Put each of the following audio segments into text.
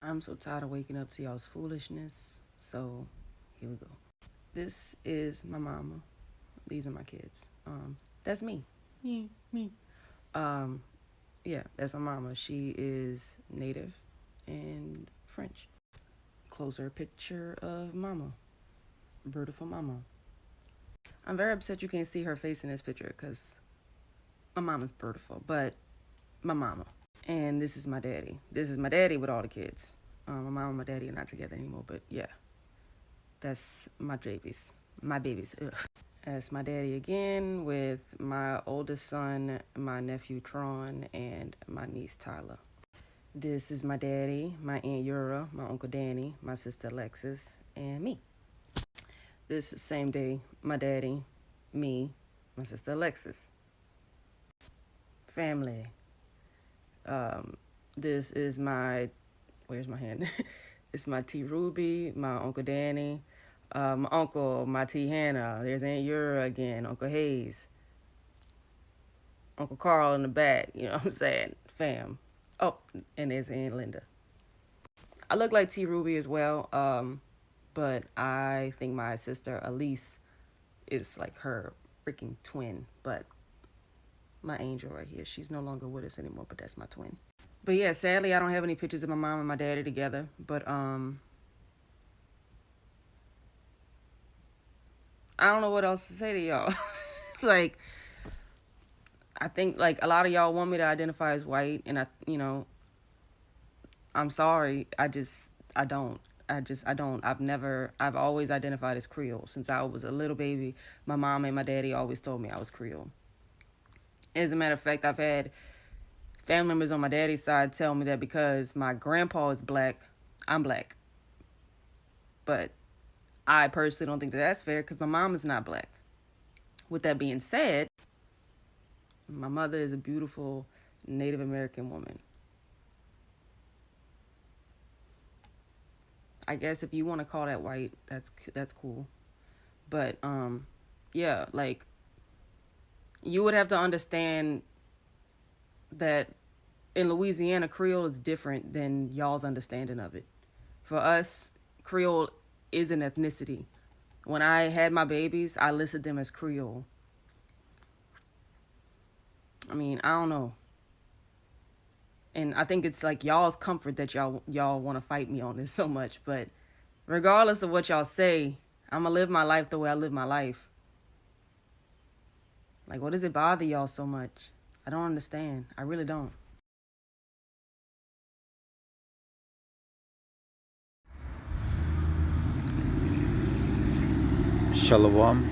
I'm so tired of waking up to y'all's foolishness. So here we go. This is my mama. These are my kids. That's me. Me. Um, yeah, that's my mama. She is native and French. Closer picture of mama. Beautiful mama. I'm very upset you can't see her face in this picture because my mama's beautiful, but my mama. And this is my daddy. This is my daddy with all the kids. My mom and my daddy are not together anymore, but yeah, that's my babies. My babies. Ugh. That's my daddy again with my oldest son, my nephew Tron, and my niece Tyler. This is my daddy, my Aunt Yura, my Uncle Danny, my sister Alexis, and me. This is same day, my daddy, me, my sister Alexis. Family. This is my, where's my hand? It's my T Ruby, my Uncle Danny, my uncle, my T Hannah. There's Aunt Yura again, Uncle Hayes, Uncle Carl in the back. You know what I'm saying? Fam. Oh, and there's Aunt Linda. I look like T Ruby as well, but I think my sister Elise is like her freaking twin. But my angel right here, she's no longer with us anymore, but that's my twin. But yeah, sadly, I don't have any pictures of my mom and my daddy together. But I don't know what else to say to y'all. Like, I think like a lot of y'all want me to identify as white, and I'm sorry. I don't. I don't. I've always identified as Creole since I was a little baby. My mom and my daddy always told me I was Creole. As a matter of fact, I've had family members on my daddy's side tell me that because my grandpa is black, I'm black. But I personally don't think that that's fair because my mom is not black. With that being said, my mother is a beautiful Native American woman. I guess if you want to call that white, that's cool. But yeah, like you would have to understand that in Louisiana, Creole is different than y'all's understanding of it. For us, Creole is an ethnicity. When I had my babies, I listed them as Creole. I mean, I don't know. And I think it's like y'all's comfort that y'all want to fight me on this so much, but regardless of what y'all say, I'm gonna live my life the way I live my life. Like, what does it bother y'all so much? I don't understand. I really don't. Shalom.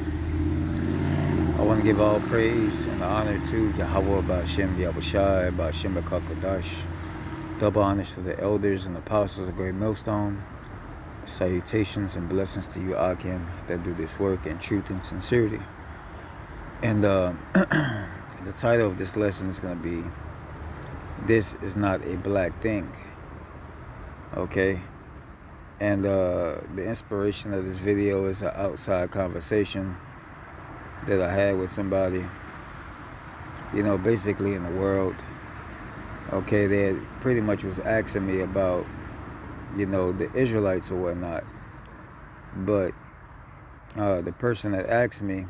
I want to give all praise and honor to Yahweh Ba'Shem Yahushai Ba'Shem B'Kakadash. Double honors to the elders and apostles of Great Millstone. Salutations and blessings to you, Akim, that do this work in truth and sincerity. And the title of this lesson is going to be, This is Not a Black Thing. Okay? And the inspiration of this video is an outside conversation that I had with somebody, basically in the world. Okay, they pretty much was asking me about, the Israelites or whatnot. But the person that asked me,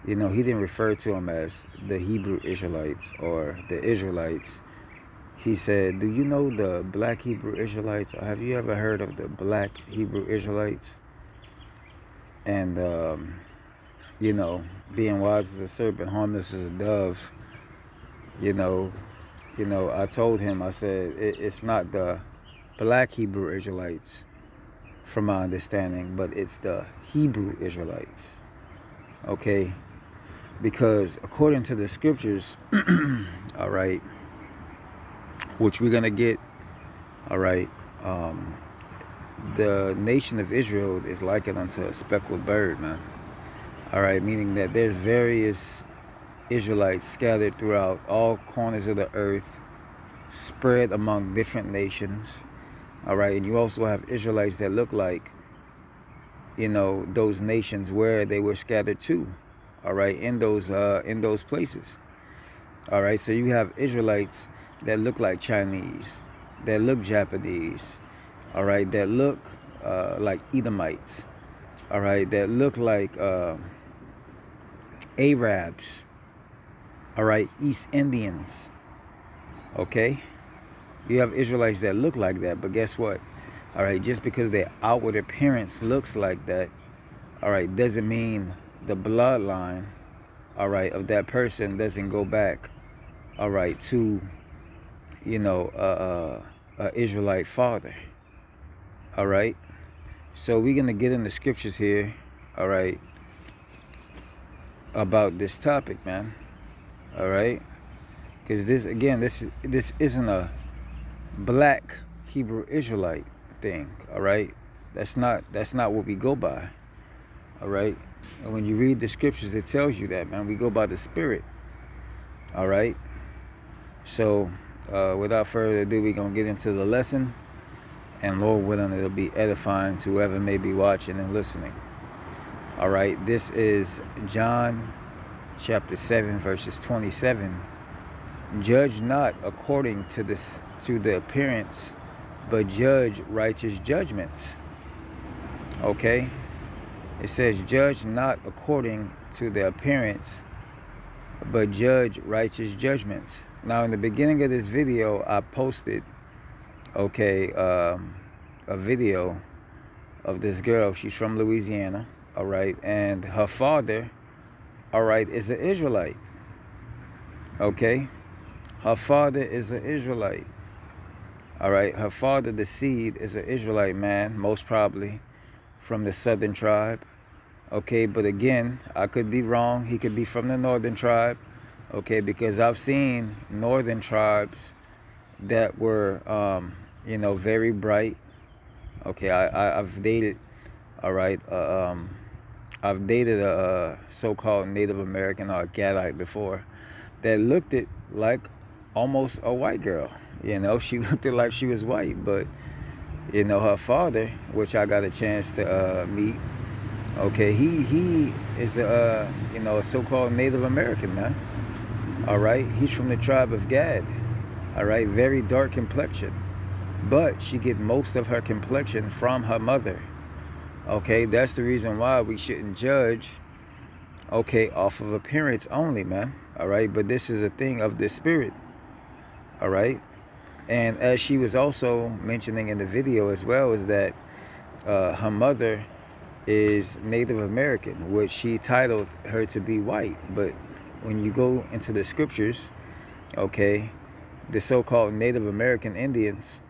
he didn't refer to them as the Hebrew Israelites or the Israelites. He said, do you know the black Hebrew Israelites? Or have you ever heard of the black Hebrew Israelites? And, being wise as a serpent, harmless as a dove, I told him, I said, it's not the black Hebrew Israelites, from my understanding, but it's the Hebrew Israelites. Okay? Because according to the scriptures, all right, which we're going to get, all right, the nation of Israel is likened unto a speckled bird, man. All right, meaning that there's various Israelites scattered throughout all corners of the earth, spread among different nations. All right, and you also have Israelites that look like, those nations where they were scattered to. All right, in those places. All right, so you have Israelites that look like Chinese. that look Japanese, all right, that look like Edomites, all right, that look like Arabs, all right, East Indians, okay? You have Israelites that look like that, but guess what? All right, just because their outward appearance looks like that, all right, doesn't mean the bloodline, all right, of that person doesn't go back, all right, to, you know, a Israelite father, all right? So we're going to get in the scriptures here, all right, about this topic, man, all right? Because this, again, this isn't a black Hebrew Israelite thing, all right? That's not what we go by, all right? And when you read the scriptures, it tells you that, man. We go by the Spirit, all right? So without further ado, we're going to get into the lesson, and Lord willing, it'll be edifying to whoever may be watching and listening. All right, this is John chapter 7, verses 27. Judge not according to the appearance, but judge righteous judgments. Okay? It says, judge not according to the appearance, but judge righteous judgments. Now, in the beginning of this video, I posted, okay, a video of this girl. She's from Louisiana, all right, and her father, all right, is an Israelite. Okay? Her father is an Israelite. All right, her father, the seed, is an Israelite man, most probably from the southern tribe. Okay, but again, I could be wrong. He could be from the northern tribe. Okay, because I've seen northern tribes that were, you know, very bright. Okay, I've dated, all right, I've dated a so-called Native American or a Gadite before that looked it like almost a white girl. You know, she looked it like she was white, but, you know, her father, which I got a chance to meet, okay, he is a, you know, a so-called Native American, man. All right, he's from the tribe of Gad. All right, very dark complexion, but she get most of her complexion from her mother. Okay, that's the reason why we shouldn't judge, okay, off of appearance only, man. All right, but this is a thing of the spirit. All right, and as she was also mentioning in the video as well, is that her mother is Native American, which she titled her to be white. But when you go into the scriptures, okay, the so-called Native American Indians,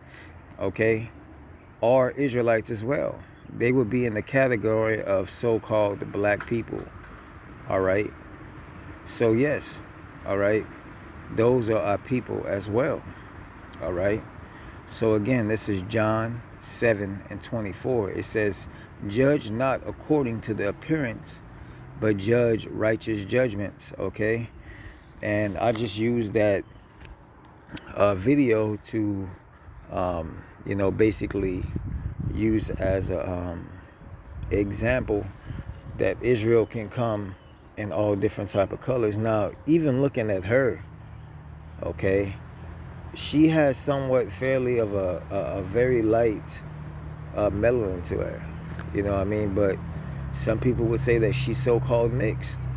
okay, are Israelites as well. They would be in the category of so-called black people. All right, so yes, all right, those are our people as well. All right, so again, this is John 7:24. It says, judge not according to the appearance, but judge righteous judgments. Okay, and I just used that video to you know, basically use as a example that Israel can come in all different type of colors. Now, even looking at her, okay, she has somewhat fairly of a very light melanin to her, you know what I mean? But some people would say that she's so-called mixed.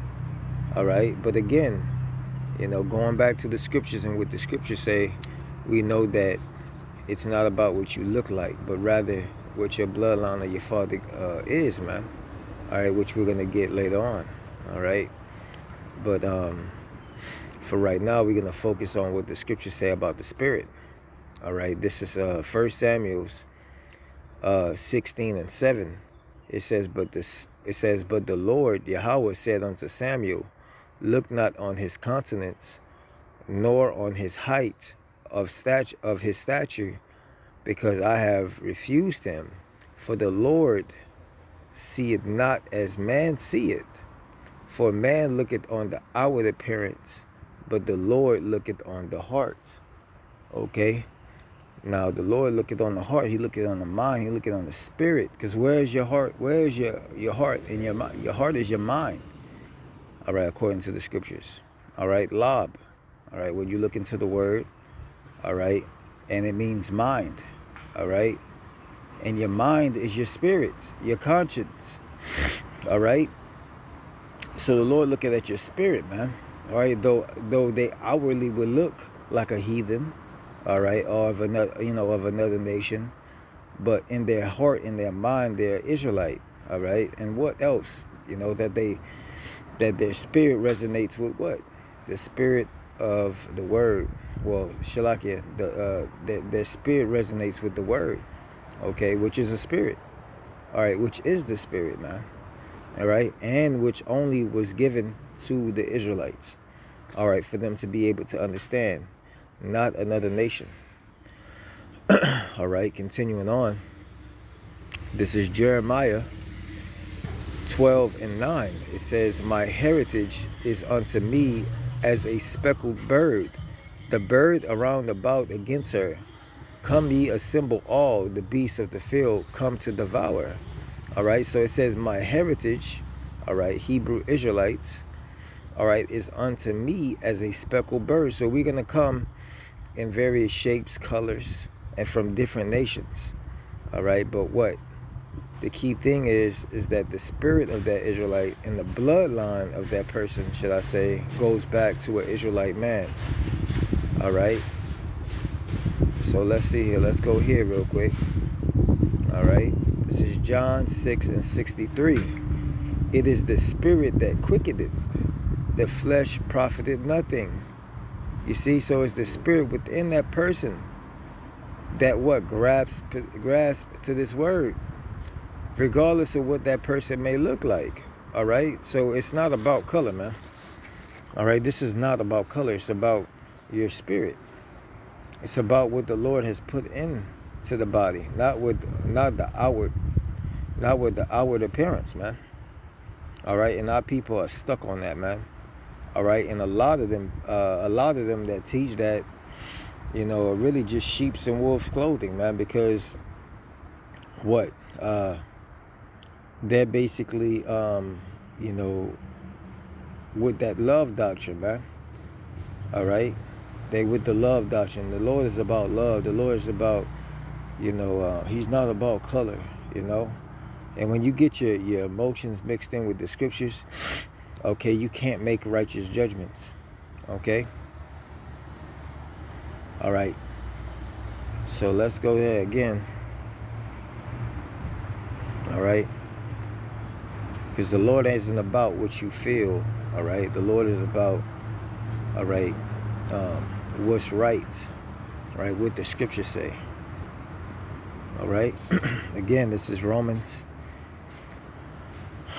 All right, but again, you know, going back to the scriptures and what the scriptures say, we know that it's not about what you look like, but rather what your bloodline of your father is, man. All right, which we're going to get later on. All right, but for right now, we're going to focus on what the scriptures say about the spirit. All right, this is 1 Samuel 16:7. It says, but the Lord Yahweh said unto Samuel, look not on his countenance, nor on his height of his stature, because I have refused him. For the Lord seeth not as man seeth. For man looketh on the outward appearance, but the Lord looketh on the heart. Okay? Now, the Lord looketh on the heart. He looketh on the mind. He looketh on the spirit. Because where is your heart? Where is your heart and your mind? Your heart is your mind. All right, according to the scriptures. All right, Lob. All right, when you look into the word, all right, and it means mind. All right, and your mind is your spirit, your conscience. All right. So the Lord looking at your spirit, man. All right, though they outwardly would look like a heathen, all right, or of another, of another nation, but in their heart, in their mind, they're Israelite. All right, and what else? That their spirit resonates with what? The spirit of the word. Well, Shalakia, their spirit resonates with the word. Okay, which is a spirit. All right, which is the spirit, man. All right, and which only was given to the Israelites, all right, for them to be able to understand, not another nation. All right, continuing on. This is Jeremiah 12:9. It says, my heritage is unto me as a speckled bird, the bird around about against her. Come ye, assemble all the beasts of the field, come to devour. All right, so it says my heritage, all right, Hebrew Israelites, all right, is unto me as a speckled bird. So we're going to come in various shapes, colors, and from different nations. All right, but what? The key thing is that the spirit of that Israelite and the bloodline of that person, should I say, goes back to an Israelite man. All right. So let's see here. Let's go here real quick. All right. This is John 6:63. It is the spirit that quickeneth, the flesh profited nothing. You see, so it's the spirit within that person that what grasp to this word, regardless of what that person may look like. All right. So it's not about color, man. All right. This is not about color. It's about your spirit. It's about what the Lord has put into the body, not the outward appearance, man. All right, and our people are stuck on that, man. All right, and a lot of them that teach that, are really just sheep's and wolf's clothing, man. Because what? They're basically, with that love doctrine, man. All right. They with the love doctrine. The Lord is about love. The Lord is about, he's not about color, And when you get your emotions mixed in with the scriptures, okay, you can't make righteous judgments, okay? All right. So let's go there again. All right. Because the Lord isn't about what you feel, all right? The Lord is about, all right, what's right, what the scriptures say. All right. Again, this is Romans.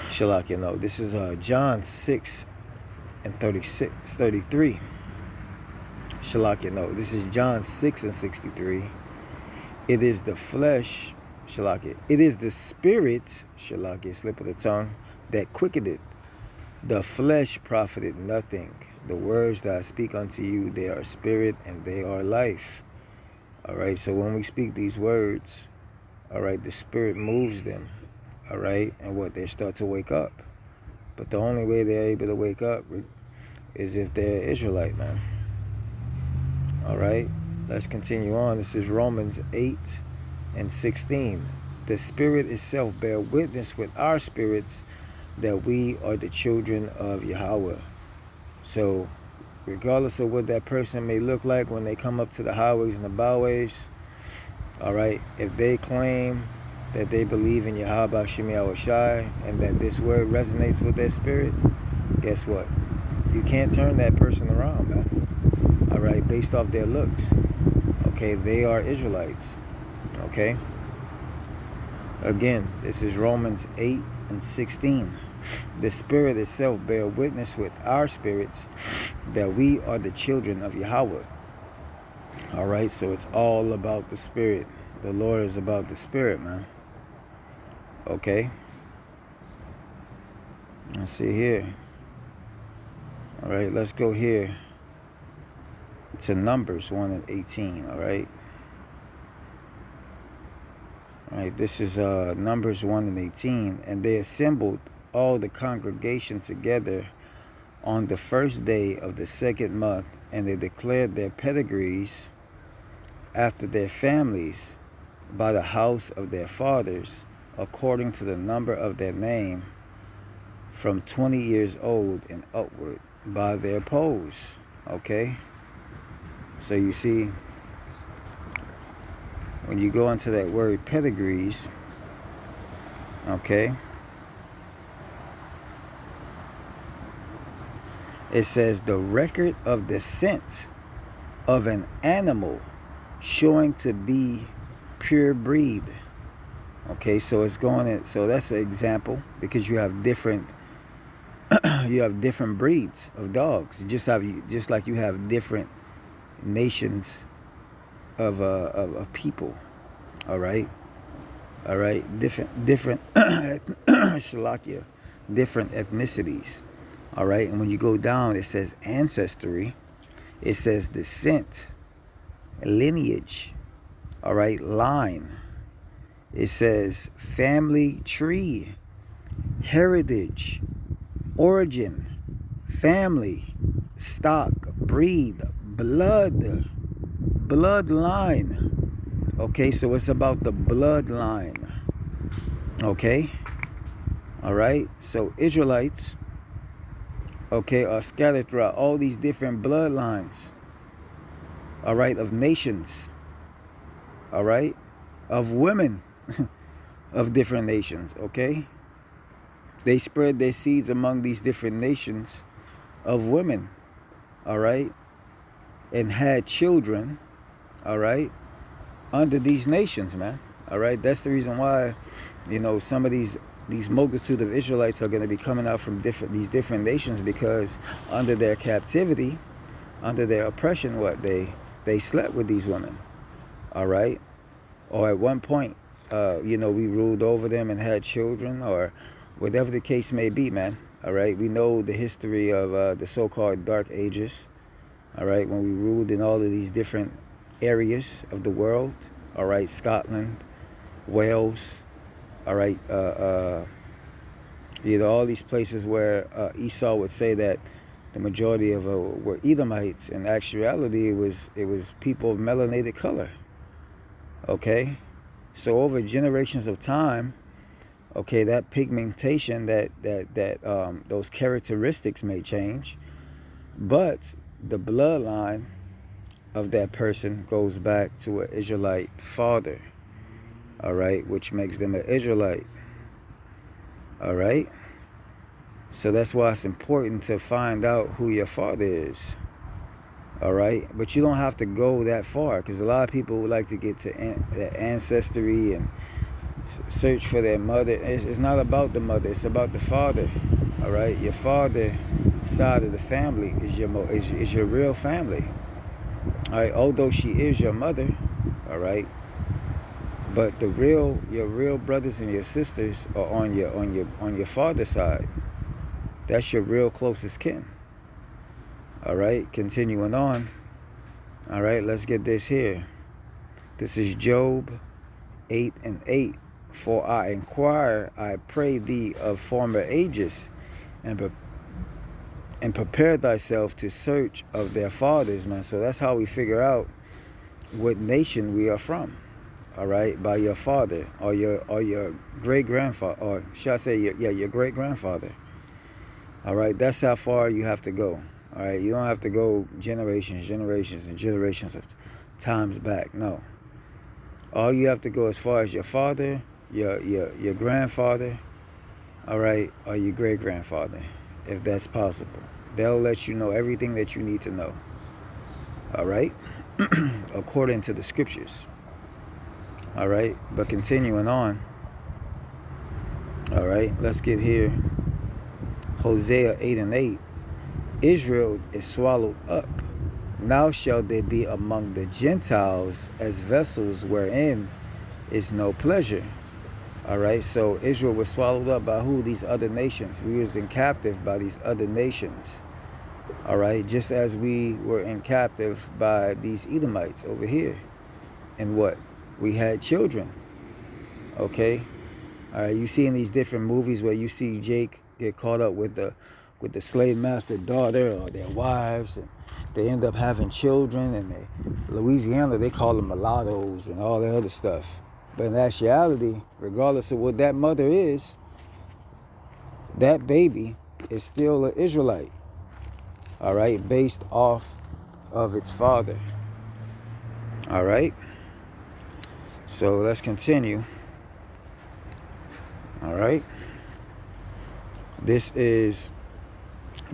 Shalakia, no. This is John 6:33. Shalakia, no. This is John 6:63. It is the flesh, Shalakia. It is the spirit, Shalakia, slip of the tongue, that quickeneth. The flesh profited nothing. The words that I speak unto you, they are spirit and they are life. All right, so when we speak these words, all right, the spirit moves them, all right, and what? They start to wake up. But the only way they're able to wake up is if they're Israelite, man. All right, let's continue on. This is Romans 8:16. The spirit itself bear witness with our spirits that we are the children of Yahweh. So regardless of what that person may look like when they come up to the highways and the byways, all right, if they claim that they believe in Yahweh Shem Yahushai and that this word resonates with their spirit, guess what? You can't turn that person around, man. All right, based off their looks. Okay, they are Israelites. Okay? Again, this is Romans 8:16. The spirit itself bear witness with our spirits that we are the children of Yahweh. All right, so it's all about the spirit. The Lord is about the spirit, man. Okay. Let's see here. All right, let's go here to Numbers 1:18. All right. All right, this is Numbers 1:18. And they assembled all the congregation together on the first day of the second month, and they declared their pedigrees after their families, by the house of their fathers, according to the number of their name, from 20 years old and upward, by their posts. Okay? So you see, when you go into that word pedigrees, okay, it says the record of descent of an animal showing to be pure breed. Okay, so it's going in, so that's an example, because you have different breeds of dogs, just like you have different nations of people. All right, different Shalakia, different ethnicities. All right, and when you go down, it says ancestry, it says descent, lineage, all right, line. It says family tree, heritage, origin, family, stock, breed, bloodline. Okay, so it's about the bloodline. Okay, all right, so Israelites, okay, are scattered throughout all these different bloodlines, all right, of nations, all right, of women of different nations. Okay, they spread their seeds among these different nations of women, all right, and had children, all right, under these nations, man. All right, that's the reason why, you know, some of these multitude of Israelites are going to be coming out from these different nations, because under their captivity, under their oppression, what they slept with these women, all right, or at one point, you know, we ruled over them and had children, or whatever the case may be, man. All right, we know the history of the so-called Dark Ages, all right, when we ruled in all of these different areas of the world, all right, Scotland, Wales, all right, you know, all these places where Esau would say that the majority of were Edomites. In actuality, it was people of melanated color. Okay, so over generations of time, okay, that pigmentation, that those characteristics may change, but the bloodline of that person goes back to an Israelite father, all right, which makes them an Israelite. All right, so that's why it's important to find out who your father is. All right, but you don't have to go that far, because a lot of people would like to get to their ancestry and search for their mother. It's not about the mother, it's about the father. All right, your father side of the family is your real family. All right, although she is your mother, all right, but your real brothers and your sisters are on your father's side. That's your real closest kin. All right, continuing on. All right, let's get this here. This is Job 8:8. For I inquire, I pray thee, of former ages, and prepare thyself to search of their fathers, man. So that's how we figure out what nation we are from. All right, by your father or your great grandfather, or should I say your great grandfather. All right, that's how far you have to go. All right, you don't have to go generations of times back. No, all you have to go as far as your father, your grandfather, all right, or your great grandfather, if that's possible. They'll let you know everything that you need to know. All right, according to the scriptures. All right, but continuing on. All right, let's get here. Hosea 8:8. Israel is swallowed up. Now shall they be among the Gentiles as vessels wherein is no pleasure. All right, so Israel was swallowed up by who? These other nations. We was in captive by these other nations. All right, just as we were in captive by these Edomites over here. And what? We had children. Okay, all right, you see in these different movies where you see Jake get caught up with the slave master daughter or their wives, and they end up having children, and they Louisiana, they call them mulattoes and all that other stuff. But in actuality, regardless of what that mother is, that baby is still an Israelite, all right, based off of its father, all right? So let's continue, all right? This is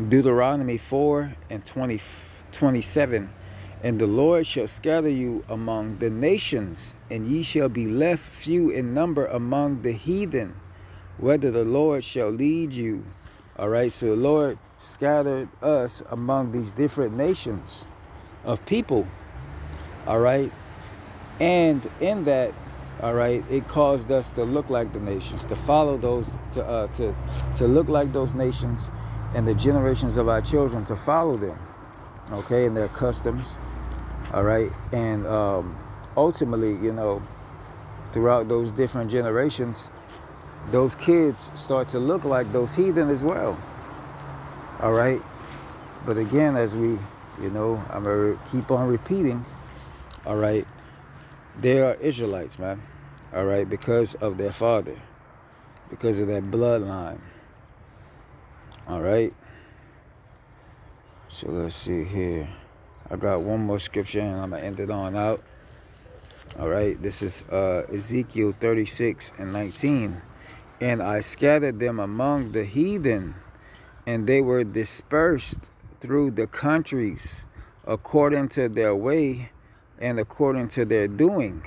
Deuteronomy 4 and 27. And the Lord shall scatter you among the nations, and ye shall be left few in number among the heathen, whether the Lord shall lead you. All right, so the Lord scattered us among these different nations of people. All right, and in that, all right, it caused us to look like the nations, to follow those, to look like those nations, and the generations of our children to follow them. Okay, and their customs. All right, and ultimately, you know, throughout those different generations, those kids start to look like those heathen as well. All right, but again, as we, you know, I'm gonna keep on repeating. All right, they are Israelites, man. All right, because of their father, because of that bloodline. All right. So let's see here. I got one more scripture and I'm going to end it on out. All right. This is Ezekiel 36 and 19. And I scattered them among the heathen, and they were dispersed through the countries according to their way and according to their doing.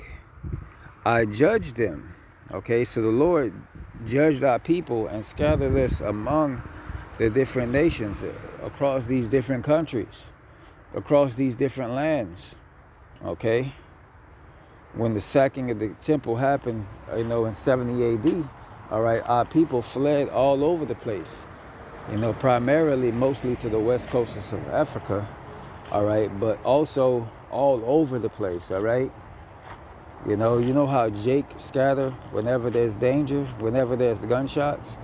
I judged them. Okay. So the Lord judged our people and scattered us among the different nations, across these different countries, across these different lands. Okay, when the sacking of the temple happened, you know, in 70 AD, all right, our people fled all over the place, you know, primarily mostly to the west coast of Africa, all right, but also all over the place. All right, you know how Jake scatter whenever there's danger, whenever there's gunshots.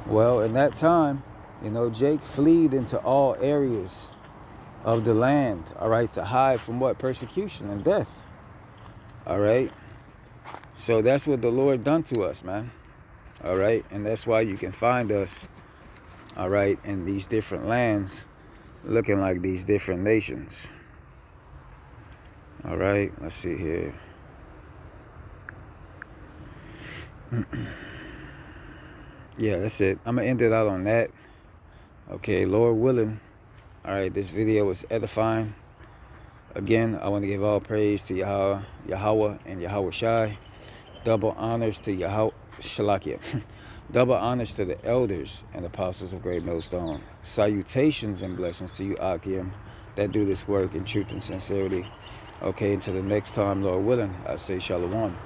Well, in that time, you know, Jake fled into all areas of the land, all right, to hide from what? Persecution and death. All right. So that's what the Lord done to us, man. All right. And that's why you can find us, all right, in these different lands, looking like these different nations. All right. Let's see here. Yeah, that's it. I'm going to end it out on that. Okay, Lord willing. All right, this video was edifying. Again, I want to give all praise to Yahweh and Yahweh Shai. Double honors to Yahweh Shalakia. Double honors to the elders and apostles of Great Millstone. Salutations and blessings to you, Akim, that do this work in truth and sincerity. Okay, until the next time, Lord willing, I say shalom.